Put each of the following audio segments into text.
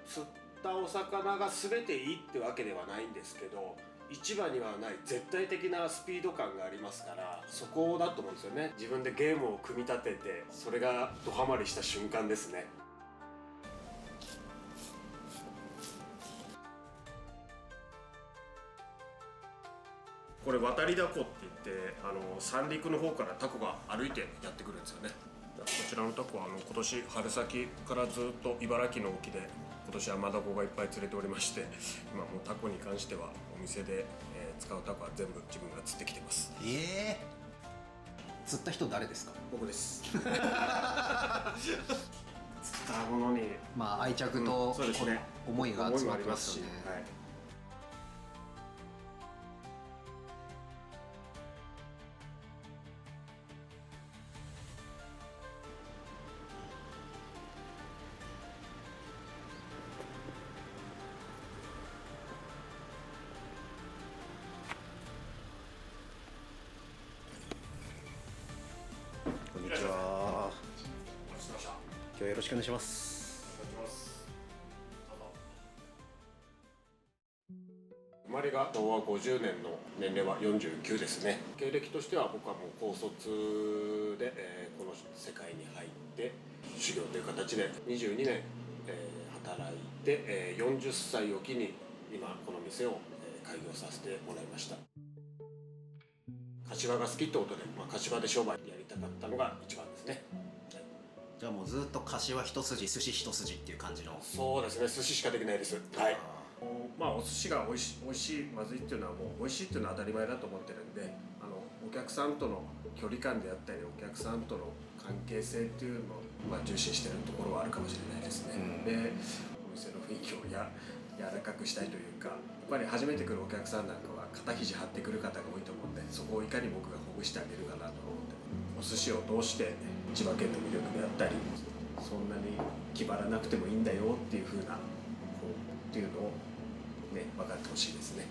釣ったお魚が全ていいってわけではないんですけど、市場にはない絶対的なスピード感がありますから、そこだと思うんですよね。自分でゲームを組み立てて、それがドハマりした瞬間ですね。これ渡りダコって言って、三陸の方からタコが歩いてやってくるんですよね。こちらのタコは今年春先からずっと茨城の沖で今年はマダコがいっぱい釣れておりまして、今もうタコに関してはお店で、使うタコは全部自分が釣ってきてます。釣った人誰ですか？僕です。釣ったものにまあ愛着と、そうですね、思いが詰まってますしね。はい。こんにちは。お待ちしてました。今日はよろしくお願いします。お願いします。生まれが昭和50年の年齢は49ですね。経歴としては僕はもう高卒で、この世界に入って修行という形で22年、働いて、40歳を機に今この店を、開業させてもらいました。柏が好きってことで、柏で商売やりたかったのが一番ですね。じゃあもうずっと柏一筋、寿司一筋っていう感じの。そうですね、寿司しかできないです。はい。お寿司が美味しいまずいっていうのはもう美味しいっていうのは当たり前だと思ってるんで、お客さんとの距離感であったりお客さんとの関係性っていうのを、重視してるところはあるかもしれないですね。で、お店の雰囲気を柔らかくしたいというか、やっぱり初めて来るお客さんなんかは肩肘張ってくる方が多いと思うんで、そこをいかに僕がほぐしてあげるかなと思って、お寿司を通して千葉県の魅力であったり、そんなに気張らなくてもいいんだよっていう風なっていうのをね、分かってほしいですね。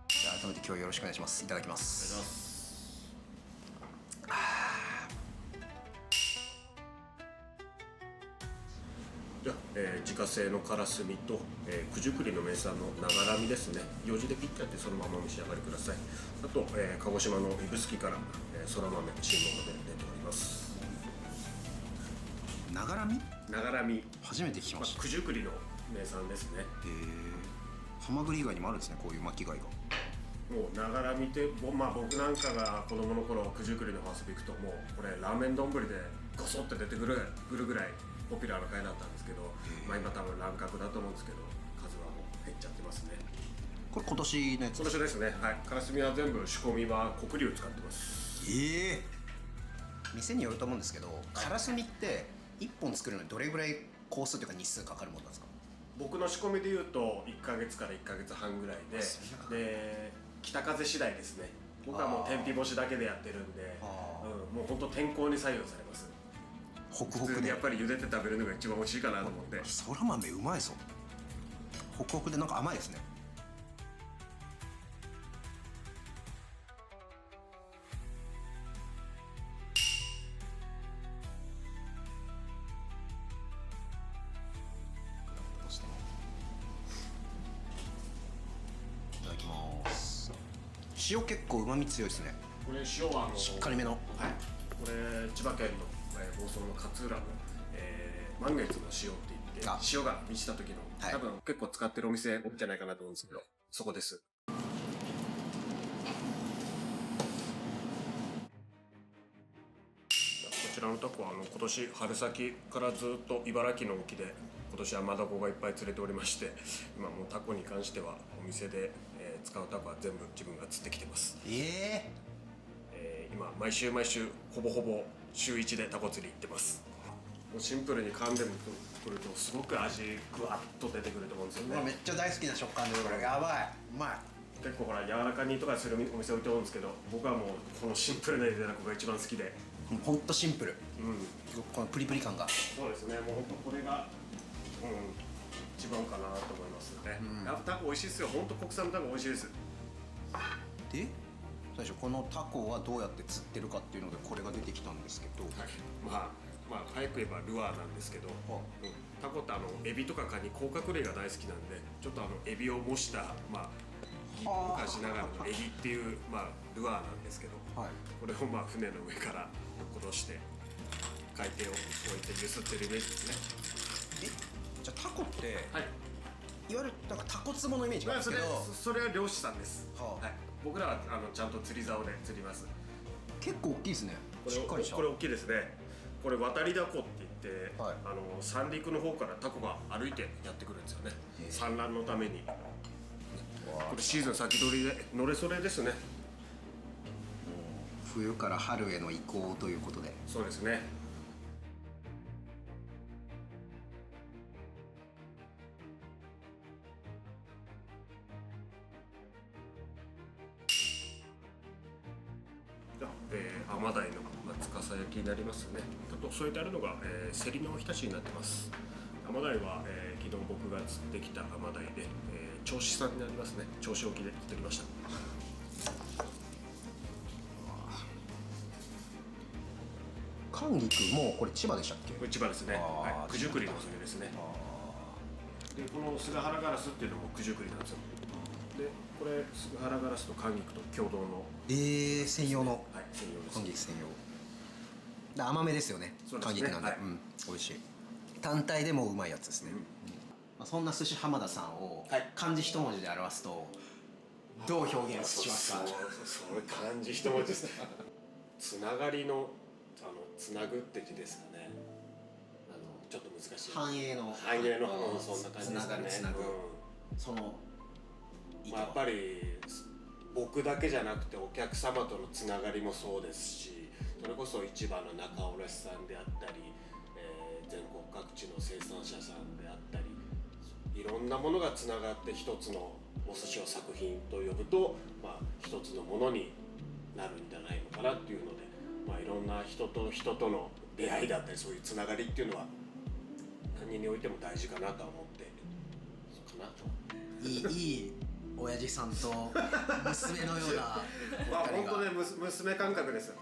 じゃあ改めて今日はよろしくお願いします。いただきます。お願いします。じゃあ、自家製のからすみと、九十九里の名産の長らみですね。ようじで切ってあってそのままお召し上がりください。あと、鹿児島の指宿から、そら豆新物で出ております。ながらみ？ながらみ、初めて聞きました。九十九里の名産ですね。ハマグリ以外にもあるんですね、こういう巻き貝が。もうながらみって、僕なんかが子供の頃九十九里のファースト行くと、もうこれラーメン丼でゴソって出てくるぐらいポピュラーな貝だったんですけど、今多分乱獲だと思うんですけど、数はもう減っちゃってますね。これ今年のやつ？今年ですね。はい。からすみは全部仕込みは黒龍使ってます。店によると思うんですけど、からすみって1本作るのにどれぐらい工数というか日数かかるものなんですか？僕の仕込みでいうと1ヶ月から1ヶ月半ぐらいで、北風次第ですね。僕はもう天日干しだけでやってるんで、もう本当天候に左右されます。ホクホクで普通にやっぱり茹でて食べるのが一番美味しいかなと思って。そら豆うまいぞ。ホクホクでなんか甘いですね。いただきます。塩結構うまみ強いですね。これ塩はしっかりめの。はい。これ千葉県の房総の勝浦の、満月の塩って言って、塩が満ちた時の、多分結構使ってるお店多いんじゃないかなと思うんですけど、そこです。こちらのタコは今年春先からずっと茨城の沖で今年はマダコがいっぱい釣れておりまして、今もうタコに関してはお店で、使うタコは全部自分が釣ってきてます。今毎週ほぼほぼ週1でタコ釣り行ってます。もうシンプルに噛んでもくるとすごく味ぐわっと出てくると思うんですよね。めっちゃ大好きな食感で、これやばい、うまい。結構ほら柔らか煮とかするお店置いてるんですけど、僕はもうこのシンプルな茹でダコが一番好きで。ほんとシンプル。このプリプリ感が。そうですね。もうほんとこれが一番かなと思いますよね。タコ美味しいですよ。ほんと国産のタコ美味しいです。で、最初このタコはどうやって釣ってるかっていうのでこれが出てきたんですけど、まあ早く言えばルアーなんですけど、タコってエビとかカニ甲殻類が大好きなんで、ちょっとエビを模したまあ昔ながらのエビっていうまあルアーなんですけど、これをまあ船の上から落として海底を置いて揺すってるイメージですね。じゃあタコって、はい、いわゆるなんかタコツボのイメージがあるんですけど、それは漁師さんです。はい、僕らはちゃんと釣り竿で釣ります。結構大きいですね。しっかりした。これ大きいですね。これ渡りダコって言って、三陸の方からタコが歩いてやってくるんですよね。産卵のために。これシーズン先取りで乗れそれですね。冬から春への移行ということで。そうですね。アマダイの司焼きになりますね。あと添えてあるのが、セリのおひたしになってます。アマダイは、昨日僕が釣ってきたアマダイで、銚子産になりますね。銚子沖で釣ってきました。寒菊もこれ千葉でしたっけ？これ千葉ですね。はい、九十九里のそれですね。でこの菅原ガラスっていうのも九十九里なんですよ。でこれ菅原ガラスと寒菊と共同の、専用の、はい、専用です。寒菊専用甘めですよね。寒菊なんで、美味しい。単体でもうまいやつですね。そんな寿司浜田さんを漢字一文字で表すとどう表現しますか？それ漢字一文字ですね。つながりのつなぐって字ですかね。ちょっと難しい。繁栄のそんな感じですかね。つなぐそのやっぱり僕だけじゃなくてお客様とのつながりもそうですし、それこそ市場の仲卸さんであったり、全国各地の生産者さんであったり、いろんなものがつながって一つのお寿司を作品と呼ぶと、一つのものになるんじゃないのかなっていうので、いろんな人と人との出会いだったり、そういうつながりっていうのは何においても大事かなとは思ってそうかなと。いい親父さんと娘のような本当ね、娘感覚です。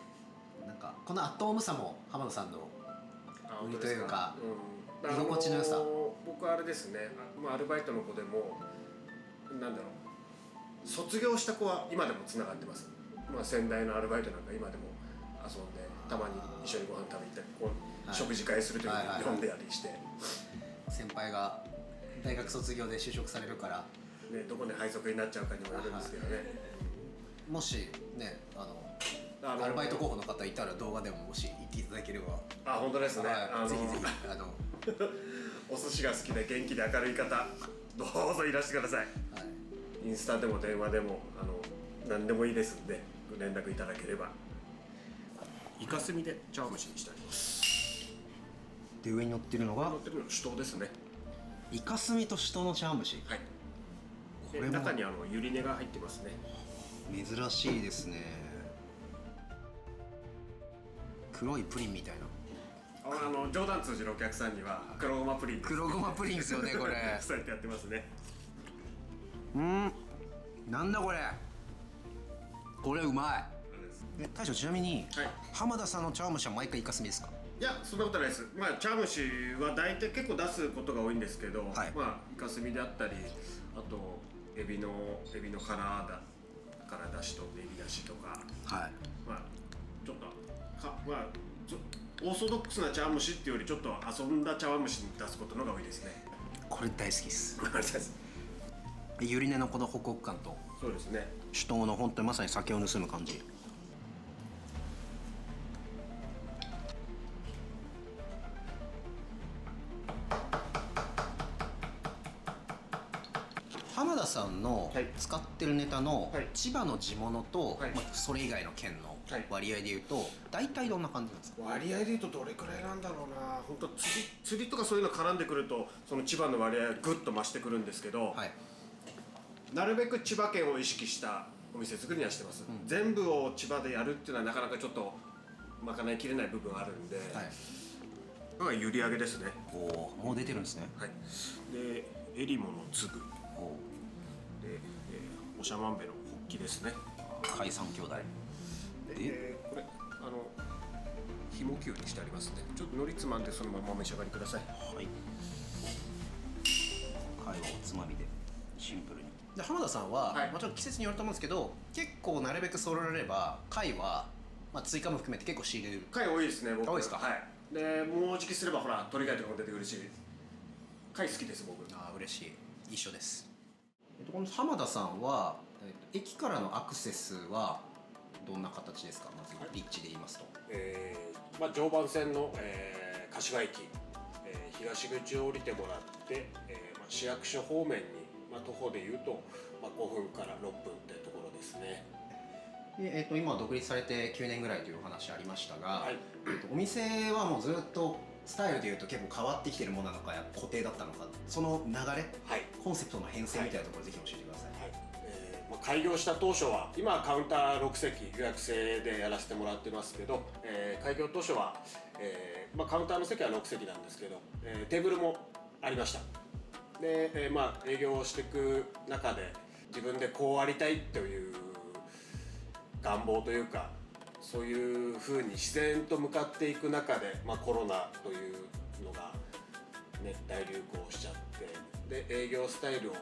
なんかこのアットホームさも浜田さんの売りというか、居心地の良さ。僕はあれですね、アルバイトの子でもなんだろう、卒業した子は今でもつながってます。先代のアルバイトなんか今でも遊んで、たまに一緒にご飯食べに行ったり、食事会するときに呼んでやりして、先輩が大学卒業で就職されるからね、どこで配属になっちゃうかにもよるんですけどね。もしね、アルバイト候補の方いたら動画でももし言っていただければ。本当ですね。ぜひぜひお寿司が好きで元気で明るい方、どうぞいらしてください。インスタでも電話でも何でもいいですんで連絡いただければ。イカスミで茶碗蒸しにしてあります。で上に乗ってるのが酒盗ですね。イカスミと酒盗の茶碗蒸し。はい。これ中にゆり根が入ってますね。珍しいですね。黒いプリンみたいな。冗談通じるお客さんには黒ごまプリンです。黒ごまプリンですよね、これ。そうやってやってますね。なんだこれ。これうまい。大将、ちなみに、浜田さんの茶碗蒸しは毎回イカスミですか？いや、そんなことないです。茶碗蒸しは大体結構出すことが多いんですけど、イカスミであったり、あとエビの殻出しとエビ出しとか、ちょっとオーソドックスな茶碗蒸しっていうよりちょっと遊んだ茶碗蒸しに出すことのが多いですね。これ大好きです。ゆり根のこのホクホク感と、そうですね、酒盗の本当にまさに酒を盗む感じ。浜田さんの使ってるネタの千葉の地物と、それ以外の県の割合でいうと大体どんな感じなんですか？割合でいうとどれくらいなんだろうな。本当釣りとかそういうの絡んでくるとその千葉の割合がぐっと増してくるんですけど、なるべく千葉県を意識したお店作りにはしてます。全部を千葉でやるっていうのはなかなかちょっと賄いきれない部分あるんで、閖上げですね。もう出てるんですね。でえりもの粒で、長万部のホッキですね。海三兄弟でこれひも球にしてありますね。ちょっと海苔つまんでそのままお召し上がりください。はい。貝はおつまみでシンプルに。で浜田さんは、もちろん季節によると思うんですけど、結構なるべく揃えれば貝は、追加も含めて結構仕入れる。貝多いですね。僕。多いですか。はい。でもうじきすればほら鳥貝とかも出てくるし、貝好きです僕。ああ嬉しい。一緒です。この浜田さんは、駅からのアクセスはどんな形ですか。まず立地で言いますと、常磐線の、柏駅、東口を降りてもらって、市役所方面に、徒歩でいうと、5分から6分ってところですね。で今独立されて9年ぐらいというお話ありましたが、はい、お店はもうずっとスタイルでいうと結構変わってきてるものなのか固定だったのか、その流れ、はい、コンセプトの変遷みたいなところ、ぜひ教えてください。開業した当初は、今はカウンター6席予約制でやらせてもらってますけど、開業当初は、カウンターの席は6席なんですけど、テーブルもありました。で、営業をしていく中で自分でこうありたいという願望というか、そういうふうに自然と向かっていく中で、コロナというのが、ね、大流行しちゃって、で営業スタイルを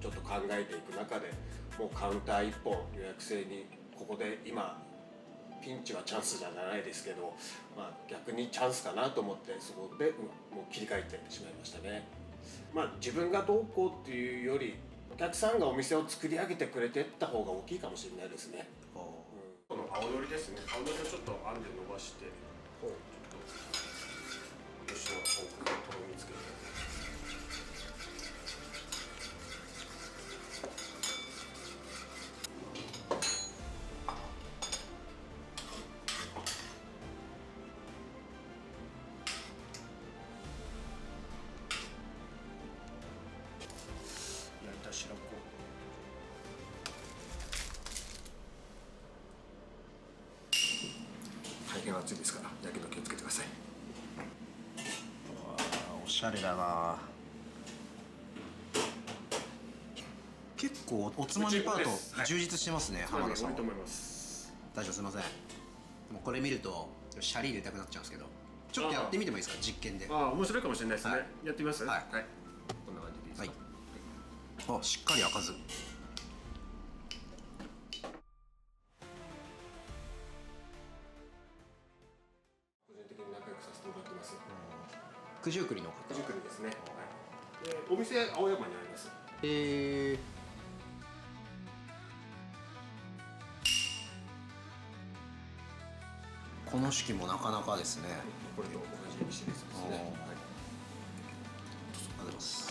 ちょっと考えていく中で、もうカウンター1本予約制に、ここで今ピンチはチャンスじゃないですけど、逆にチャンスかなと思って、そこでもう切り替えてしまいましたね。自分がどうこうっていうより、お客さんがお店を作り上げてくれていった方が大きいかもしれないですね。この青のりですね。青のりをちょっと編んで伸ばして、ちょっと吉野のとろみつけて。焼いた白子。大変熱いですからやけど気をつけてください。おしゃれだな。結構おつまみパート充実してますね、浜田さん。いいと思います。大将すいません。もうこれ見るとシャリ入れたくなっちゃうんですけど、ちょっとやってみてもいいですか、実験で。面白いかもしれないですね。やってみます。はい。こんな感じでいいですか。はい。しっかり開かず。九十九里の方。九十九里ですね。お店青山にあります。この式もなかなかですね。これと同じシリーズですね。ありがとうございます。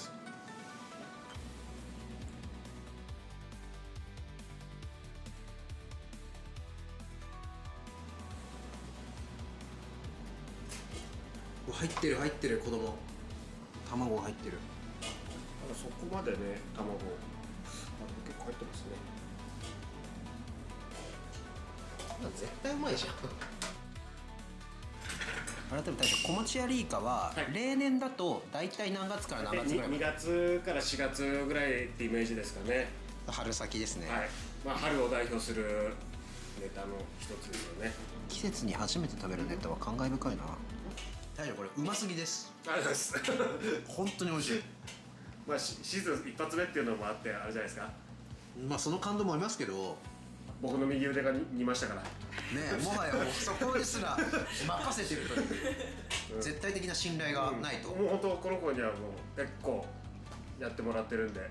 入ってる子供。卵が入ってる。そこまでね、卵。結構入ってますね。絶対うまいじゃん。改めて大将、小町屋リイカは、例年だと大体何月から何月ぐらい？2月から4月ぐらいってイメージですかね。春先ですね。はい。春を代表するネタの一つですよね。季節に初めて食べるネタは感慨深いな。大将これうますぎです。ありがとうございます。本当に美味しい。シーズン一発目っていうのもあってあれじゃないですか。その感動もありますけど、僕の右腕が似ましたから。もはやもうそこですら任せてるという絶対的な信頼がないと。もう本当この子にはもう結構やってもらってるんで。は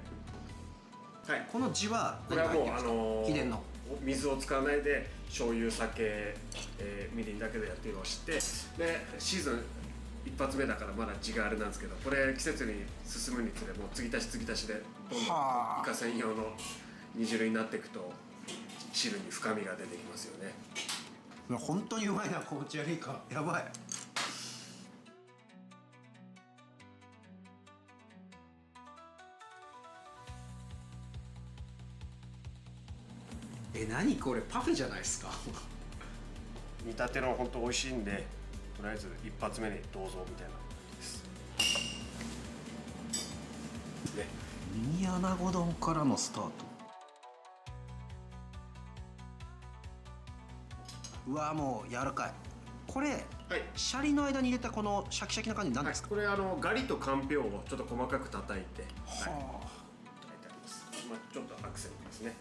い。この字はこれはもう秘伝の水を使わないで醤油、酒、みりんだけでやっていまして、でシーズン一発目だからまだ地があれなんですけど、これ季節に進むにつれもう継ぎ足し継ぎ足しでどんどんイカ専用の煮汁になっていくと汁に深みが出てきますよね。本当にうまいな、小町屋リイカ。やばい。何これ、パフェじゃないですか。煮立ての本当美味しいんで、とりあえず一発目にどうぞみたいな感じですね。ミニ穴子丼からのスタート。うわもう柔らかい。これ、はい、シャリの間に入れたこのシャキシャキな感じなんですか？これガリとかんぴょうをちょっと細かく叩いて、ははあ、い、炊いてあります。ちょっとアクセントですね。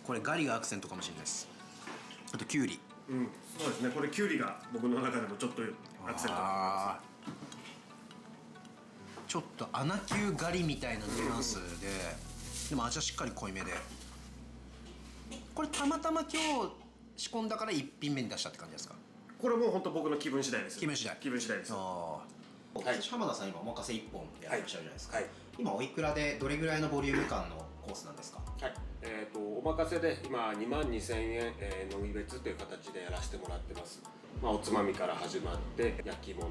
これガリがアクセントかもしれないです。あとキュウリ。そうですね。これキュウリが僕の中でもちょっとアクセントがあります。ちょっと穴球ガリみたいなニュアンスで、でも味はしっかり濃いめで。これたまたま今日仕込んだから一品目に出したって感じですか？これもう本当僕の気分次第です。気分次第。気分次第です。浜田さん今お任せ1本でやってらっしゃるじゃないですか。はい、今おいくらでどれぐらいのボリューム感のコースなんですか？はい、お任せで今22,000円、飲み別という形でやらせてもらってます。おつまみから始まって焼き物、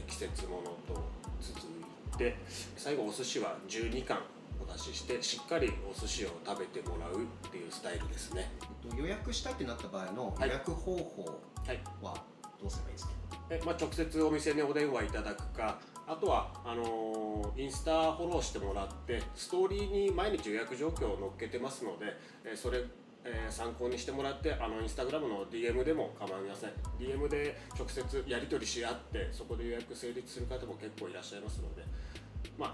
季節物と続いて、最後お寿司は12貫お出ししてしっかりお寿司を食べてもらうっていうスタイルですね。予約したいってなった場合の予約方法はどうすればいいですか？直接お店にお電話いただくか、あとはインスタフォローしてもらってストーリーに毎日予約状況を載っけてますので、それ参考にしてもらってインスタグラムの DM でも構いません。 DM で直接やり取りし合ってそこで予約成立する方も結構いらっしゃいますので、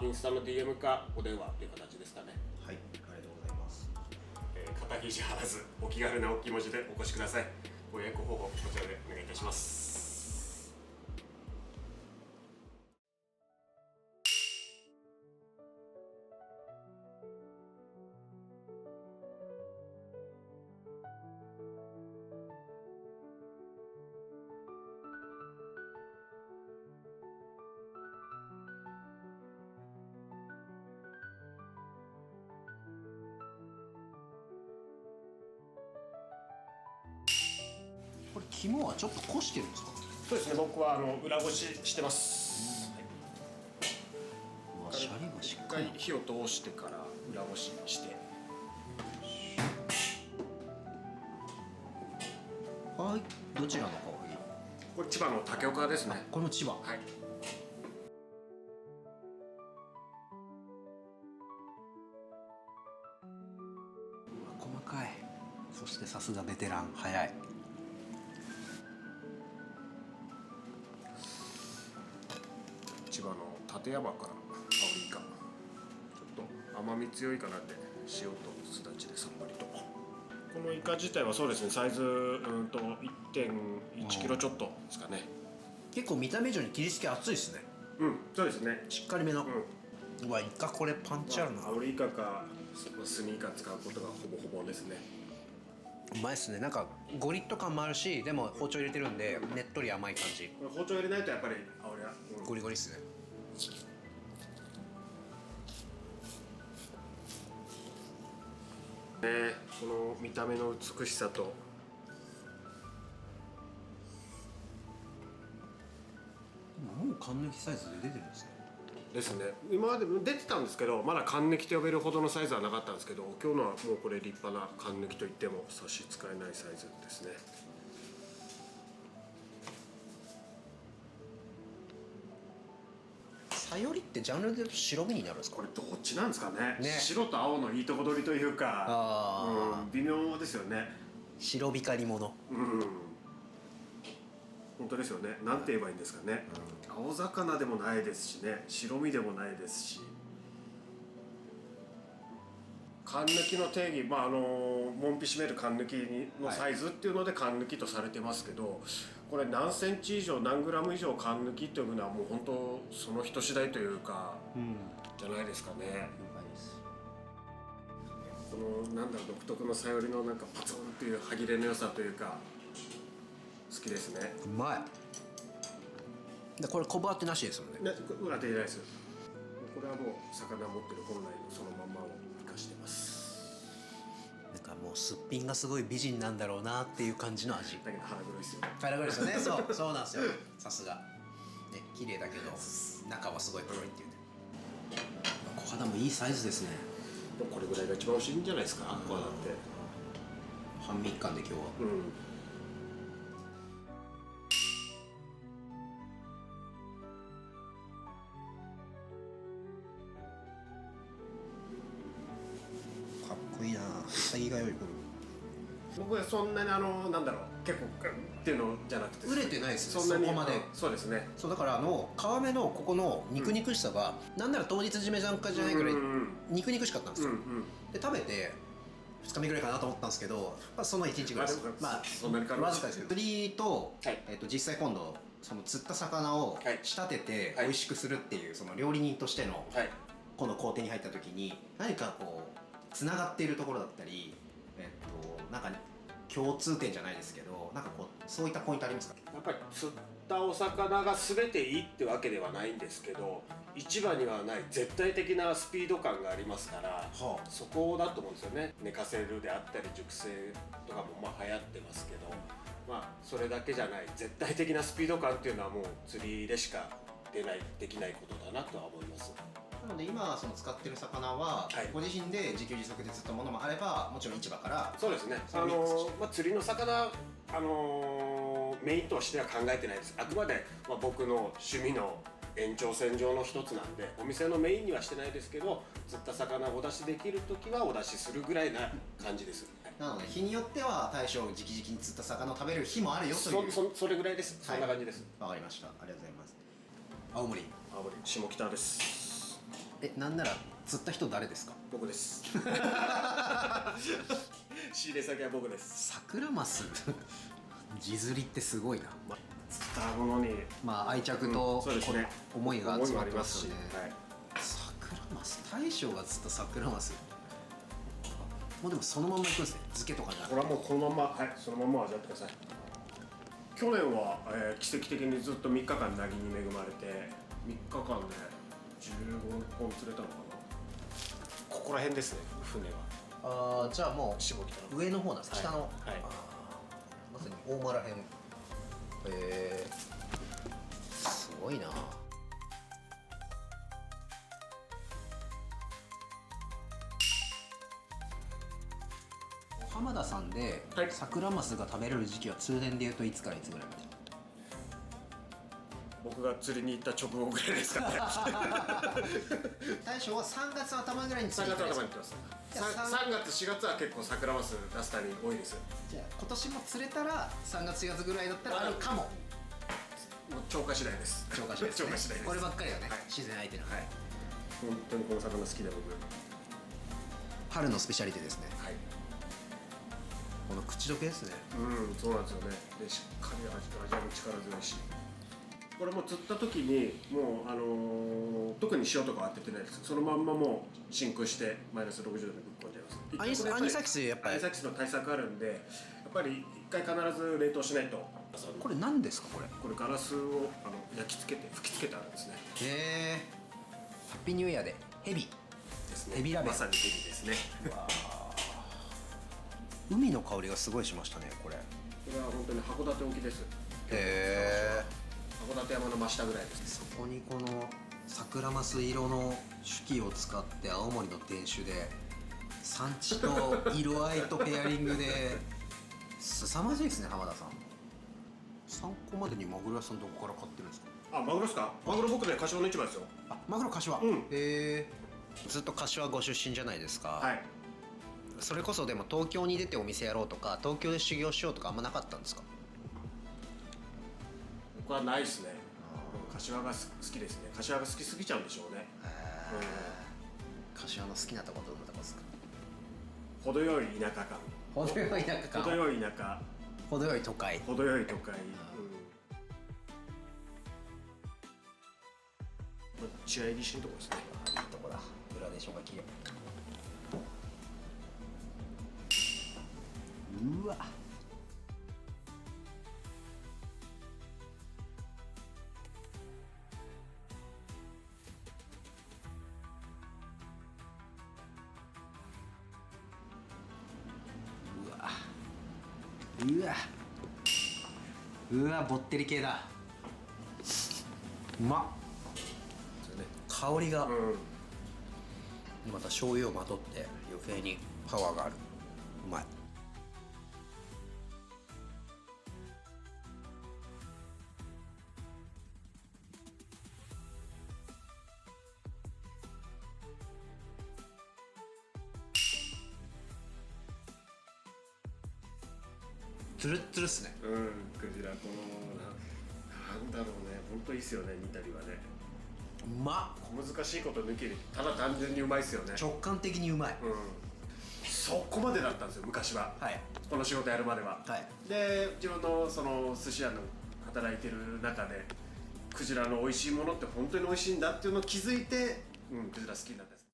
インスタの DM かお電話という形ですかね。はい、ありがとうございます。肩肘張らずお気軽なお気持ちでお越しください。ご予約方法こちらでお願いいたします。これ肝はちょっとこしてるんですか？そうですね。僕は裏ごししてます。シャリがしっ一かり回火を通してから裏ごしして。はい、どちらの香り？これ千葉の竹岡ですね。これも千葉。はい。細かい。そしてさすがベテラン、早い。千葉の館山から香りがちょっと甘み強いかなって、塩とすだちでさっぱりと。このイカ自体はそうですね、サイズ1.1 キロちょっとですかね。結構見た目以上に切り付け厚いですね。そうですね。しっかりめの。うわ、イカこれパンチあるな。アオリイカかスミイカ使うことがほぼほぼですね。うまいっすね。なんかゴリッと感もあるし、でも包丁入れてるんでねっとり甘い感じ。これ包丁入れないとやっぱりアオリは、ゴリゴリっすね。この見た目の美しさと、もう缶抜きサイズで出てるんですね。ですね。今まで出てたんですけど、まだ缶抜きと呼べるほどのサイズはなかったんですけど、今日のはもうこれ立派な缶抜きといっても差し支えないサイズですね。サヨリってジャンルで言うと白身になるんですか？これどっちなんですかね。白と青のいいとこ取りというか、微妙ですよね。白光り物。本当ですよね。なんて言えばいいんですかね。青魚でもないですしね、白身でもないですし。缶抜きの定義、門皮締める缶抜きのサイズっていうので缶抜きとされてますけど、これ何センチ以上何グラム以上缶抜きっていうのはもう本当その人次第というか、じゃないですかね。このなんだろう、独特のサヨリのなんかパツンっていう歯切れの良さというか好きですね。うまい。でこれ昆布当てなしですもんね。当てないです。これはもう魚持ってる本来のそのままを生かしてます。なんかもうすっぴんがすごい美人なんだろうなっていう感じの味。だけど腹黒いですよね。腹黒いですよね。そうなんですよ。さすが。ね、綺麗だけど中はすごい黒いっていうね。小肌もいいサイズですね。これぐらいが一番美味しいんじゃないですか。こうだって。半身一貫で今日は。かっこいいな。潔がよい。僕はそんなになんだろう。結構っていうのじゃなくて、売れてないですね、そんなにそこまで。そうですね。そうだから皮目のここの肉々しさが、なんなら当日締め残価じゃないくらい肉々しかったんですよ。で食べて2日目ぐらいかなと思ったんですけど、その1日ぐらいです。まあそんなにわずかですけど、釣りと、実際今度その釣った魚を仕立てて美味しくするっていう、その料理人としてのこの工程に入った時に、何かこうつながっているところだったり、なんか共通点じゃないですけど、なんかこうそういったポイントありますか？やっぱり釣ったお魚が全ていいってわけではないんですけど、市場にはない絶対的なスピード感がありますから、そこだと思うんですよね。寝かせるであったり熟成とかも流行ってますけど、それだけじゃない絶対的なスピード感っていうのはもう釣りでしかできないことだなとは思います。なので今その使ってる魚は、ご自身で自給自足で釣ったものもあれば、もちろん市場から。そうですね。釣りの魚メインとしては考えてないです。あくまで僕の趣味の延長線上の一つなんで、お店のメインにはしてないですけど、釣った魚をお出しできる時はお出しするぐらいな感じです。なので日によっては大将直々に釣った魚を食べれる日もあるよという。それぐらいです。そんな感じです。わかりました。ありがとうございます。青森下北です。なんなら釣った人誰ですか？僕です。仕入れ先は僕です。サクラマス地釣りってすごいな。釣ったものに愛着と思いが詰まってますしね。サクラマス、大将が釣ったサクラマス、もうでもそのまんまいくんですね。漬けとかじゃなくて。これはもうこのまま、そのまま味わってください。去年は、奇跡的にずっと3日間凪に恵まれて、3日間で15本釣れたのかな。ここら辺ですね、船は。じゃあもう下北上の方なんですか？下の、まさに大間らへん。すごいな。浜田さんで、サクラマスが食べれる時期は通年でいうといつからいつぐらいまで？僕が釣りに行った直後ぐらいですかね。大将は3月頭ぐらいに釣りに行ってます。3月4月は結構サクラマス出すタイミング多いです。じゃあ今年も釣れたら3月4月ぐらいだったらあるかも。超過次第です。超過次第です。こればっかりはね、自然相手の。本当にこの魚好きで僕。春のスペシャリティですね。この口どけですね。そうなんですよね。でしっかり味も力強いし。これも釣った時にもう特に塩とか当ててないです。そのまんまもう真空してマイナス60度でぶっ込んじゃいます。アニサキスやっぱり。アニサキスの対策あるんで、やっぱり一回必ず冷凍しないと。これ何ですかこれ？これガラスを焼き付けて吹き付けてあるんですね。ハッピーニューイヤーでヘビですね。ヘビラベル。まさにヘビですね。海の香りがすごいしましたねこれ。これは本当に函館沖です。函館山の真下ぐらいです。そこにこのサクラマス色の酒器を使って青森の店主で産地と色合いとペアリングで凄まじいですね。浜田さん、参考までにマグロ屋さんどこから買ってるんですか？マグロですか？マグロ僕ね柏の市場ですよ。マグロ柏。ずっと柏ご出身じゃないですか。それこそでも東京に出てお店やろうとか東京で修行しようとかあんまなかったんですか？僕はないですね。柏が好きですね。柏が好きすぎちゃうんでしょうね。柏の好きなところどんなとこですか？程よい田舎感。程よい田舎感。程よい田舎。程よい都会。程よい都会。血合い岸のとこですね。いいとこだ。グラデーションが綺麗。うわ。うわぼってり系だ。うまっ。香りが、また醤油をまとって余計にパワーがある。うまい。ツルッツルっすね。クジラこのなんだろうね、本当いいっすよね、煮たりはね。うまっ。難しいこと抜きにただ単純にうまいっすよね。直感的にうまい。そこまでだったんですよ昔は、はい、この仕事やるまでは、はい、で自分のその寿司屋の働いてる中でクジラの美味しいものって本当に美味しいんだっていうのを気づいて、クジラ好きになったんです。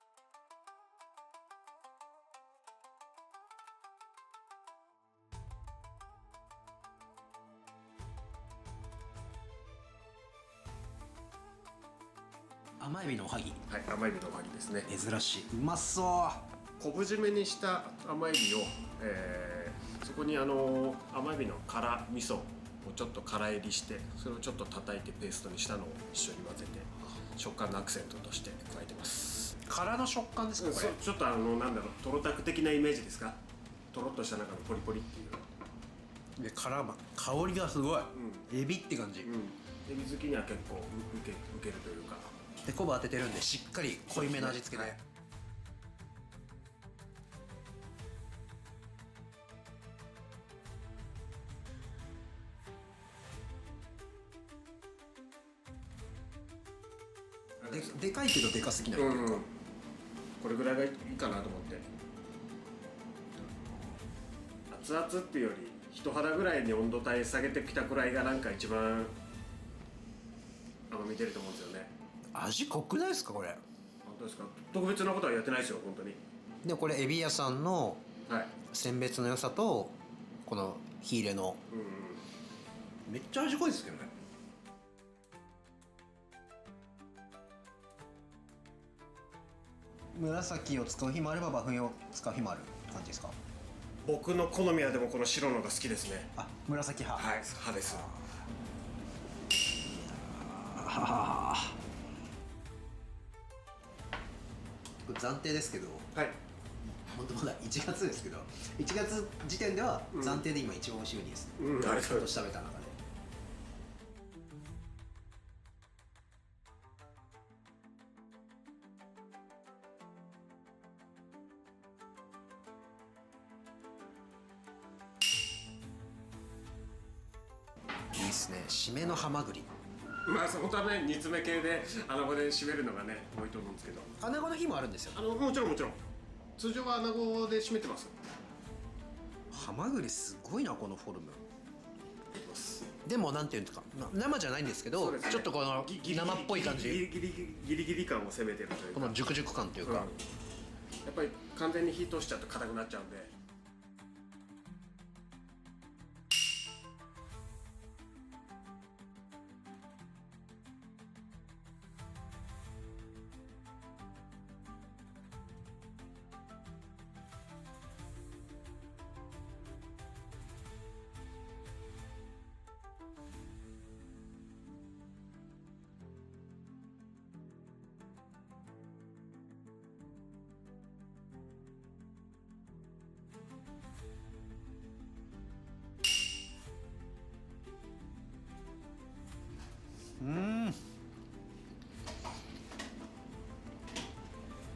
甘エビのおはぎ。はい、甘エビのおはぎですね。珍しい。うまそう。昆布締めにした甘エビを、そこに甘エビの辛味噌をちょっと辛入りして、それをちょっと叩いてペーストにしたのを一緒に混ぜて食感のアクセントとして加えてます。辛の食感ですかこれ。ちょっとなんだろう、トロタク的なイメージですか。トロッとした中のポリポリっていうで香りがすごい、エビって感じ、エビ好きには結構受けるというか。で昆布当ててるんでしっかり濃いめの味付けで、はい、でかいけどでかすぎないっていうか、これぐらいがいいかなと思って。熱々っていうより人肌ぐらいに温度帯下げてきたくらいがなんか一番見てると思うんですよね。味濃くないですかこれ。本当ですか。特別なことはやってないですよ本当に。でこれエビ屋さんの選別の良さとこの火入れの、めっちゃ味濃いですけどね。紫を使う日もあればバフンを使う日もある感じですか。僕の好みはでもこの白のが好きですね。あ、紫派。はい、派です。これ暫定ですけど、はい、本当まだ1月ですけど、1月時点では暫定で今一番美味しいウニです、ありがとうございます。今年食べた中で。いいっすね。締めのハマグリ。そのため煮詰め系で穴子で締めるのがね多いと思うんですけど。穴子の日もあるんですよ。もちろん通常は穴子で締めてます。ハマグリすごいなこのフォルム。でもなんていうんですか、生じゃないんですけど、ちょっとこの生っぽい感じ、ギリギリ感を攻めてるというか、このジュクジュク感というか、やっぱり完全に火通しちゃうと硬くなっちゃうんで。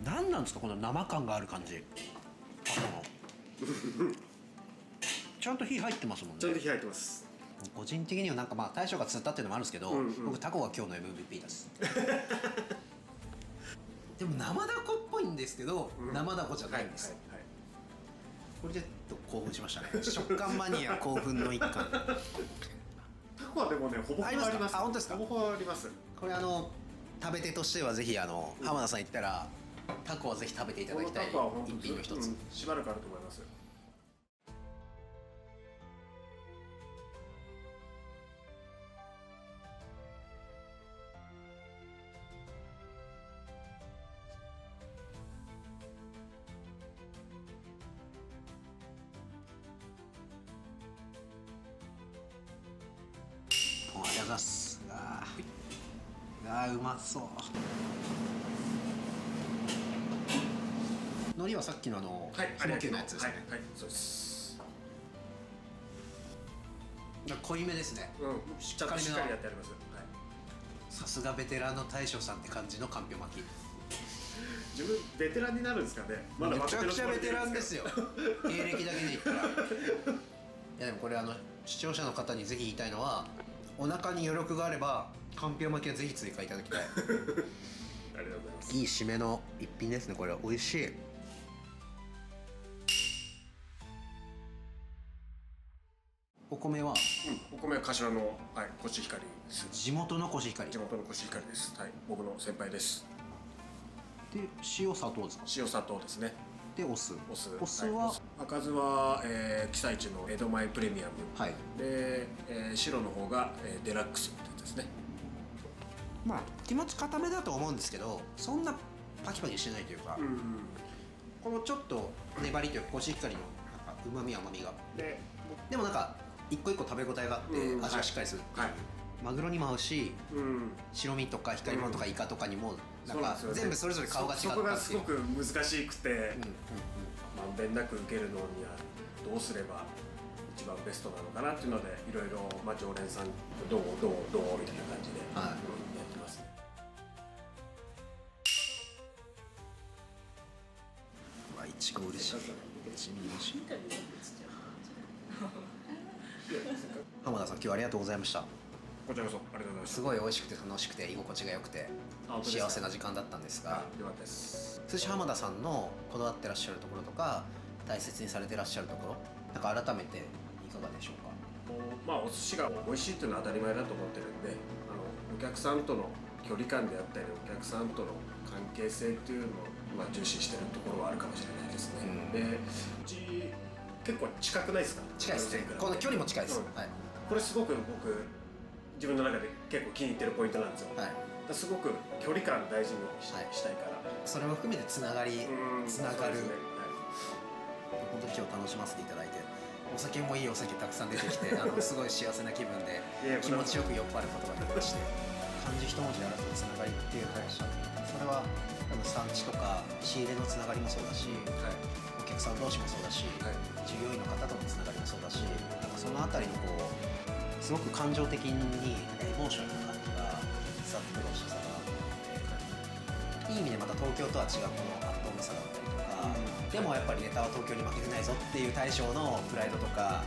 何なんですかこの生感がある感じ。ちゃんと火入ってますもんね。ちゃんと火入ってます。個人的にはなんか大将が釣ったっていうのもあるんですけど、僕タコが今日の MVP です。でも生ダコっぽいんですけど、生ダコじゃないんです。これでちょっと興奮しましたね。食感マニア興奮の一環。タコはでもねほぼほぼあります。あ、本当ですか。ほぼほぼあります。これ食べ手としてはぜひ浜田さん行ったらタコはぜひ食べていただきたい一品の一つ。しばらくあると思います。ありがとうございます。うまそう。海苔はさっきのひも系のやつですね。はい、そうです。濃いめですね。しっかりやってあります。さすがベテランの大将さんって感じのかんぴょう巻き。自分ベテランになるんですかね。めちゃくちゃベテランですよ。経歴だけで言ったら。いやでもこれ視聴者の方にぜひ言いたいのは、お腹に余力があればかんぴょう巻きはぜひ追加いただきたい。ありがとうございます。いい締めの一品ですね。これは美味しい。お米は、お米は柏の、コシヒカリです。地元のコシヒカリ。地元のコシヒカリです。はい、僕の先輩です。で塩砂糖ですか。塩砂糖ですね。でお酢は、赤酢は、記載地の江戸前プレミアム、はい、で、白の方が、デラックスってやつですね。まあ気持ち固めだと思うんですけど、そんなパキパキしてないというか、このちょっと粘りというかコシヒカリのうまみ甘みがでもなんか一個一個食べ応えがあって味がしっかりする、マグロにも合うし、白身とか光り物とかイカとかにもなんか全部それぞれ顔が違ったっていう。そこがすごく難しくて、まんべんなく受けるのにはどうすれば一番ベストなのかなっていうので、いろいろ常連さんどうみたいな感じでやってますね。うわ、いちご嬉しい。浜田さん、今日はありがとうございました。こちらこそありがとうございます。すごい美味しくて楽しくて居心地が良くて幸せな時間だったんですが、よかったです。寿司浜田さんのこだわってらっしゃるところとか大切にされてらっしゃるところ、なんか改めていかがでしょうか。お寿司が美味しいっていうのは当たり前だと思ってるんで、お客さんとの距離感であったり、お客さんとの関係性っていうのを、重視してるところはあるかもしれないですね。で、うち結構近くないですか。近いですね。この距離も近いです、これすごく僕自分の中で結構気に入ってるポイントなんですよ。すごく距離感大事にしたいから、それも含めてつながる、本当に今日楽しませていただいて、お酒もいいお酒たくさん出てきてすごい幸せな気分で気持ちよく酔っ払うことができまして、漢字一文字で表すつながりっていう話、それは多分産地とか仕入れのつながりもそうだし、お客さん同士もそうだし、従業員の方とのつながりもそうだし、そのあたりのすごく感情的にエモーショナルな感じが伝わってくる美味しさがあって、いい意味でまた東京とは違うこのアットホームさだったりとか、でもやっぱりネタは東京に負けてないぞっていう大将のプライドとか、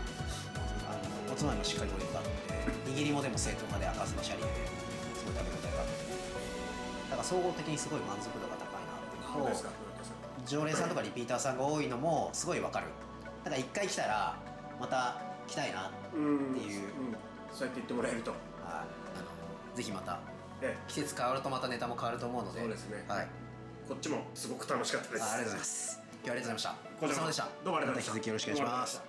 おつまみもしっかり盛りがあって、握りもでも正統派で赤酢のシャリですごい食べ応えがあって、だから総合的にすごい満足度が高いなっていうのと、常連さんとかリピーターさんが多いのもすごい分かる。だから一回来たらまた来たいなっていう、そうやって言ってもらえると、ぜひまた季節変わるとまたネタも変わると思うので、そうですね、こっちもすごく楽しかったです。ありがとうございます。今日はありがとうございました。ごちそうさまでした。どうもありがとうございました。また引き続きよろしくお願いします。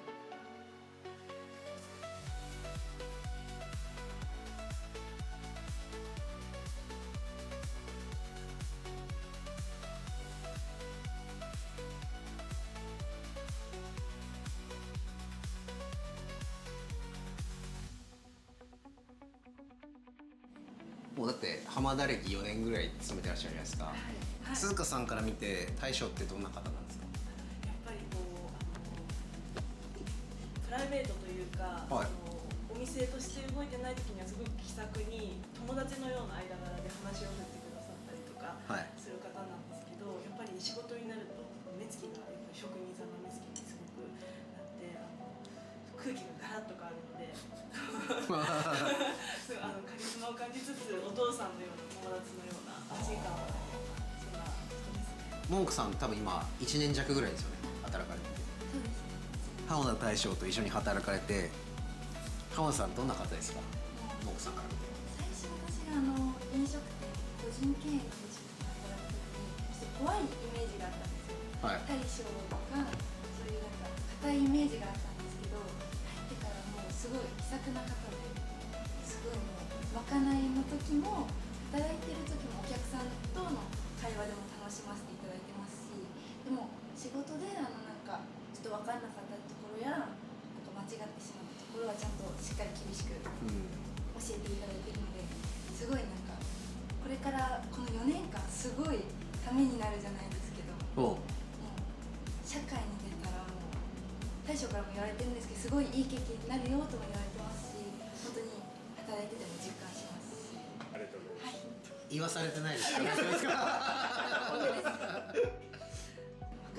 もうだって浜田歴4年ぐらい勤めてらっしゃるじゃないですか。鈴鹿さんから見て大将ってどんな方なんですか。やっぱりプライベートというか、お店として動いてない時にはすごく気さくに友達のような間柄で話を振ってくださったりとかする方なんですけど、やっぱり仕事になると目つきがやっぱり職人さんの目つきにすごくなって空気がガラッと変わるのでカリスマを感じつつお父さんのような友達のような安心感を与えるようなそんな人ですね。文句さん多分今1年弱ぐらいですよね、働かれてて。そうですね。浜田大将と一緒に働かれて、浜田さんどんな方ですか。文句さんから見て。最初私が飲食店、個人経営の飲食店で働く時に怖いイメージがあったんですよ。大将とかそういうなんか硬いイメージがあったんですけど、入ってからもうすごい気さくな方で、すごいもうまかないの時も働いてる時もお客さんとの会話でも楽しませていただいてますし、でも仕事でなんかちょっと分かんなかったところやなんか間違ってしまったところはちゃんとしっかり厳しく教えていただいてるので、すごいなんかこれからこの4年間すごいためになるじゃないですけど、もう社会に出たらもう大将からも言われてるんですけど、すごいいい経験になるよとも言われてますし、本当に働いてても実感しますし。ありがとうございます。言わされてないですか。本当です。ま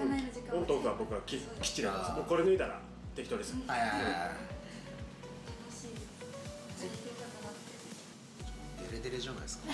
かないの時間本当は僕はきっちりやります。もうこれ脱いだら適当です。はいはいはい。楽しいです。やりたい方だって。デレデレじゃないですか。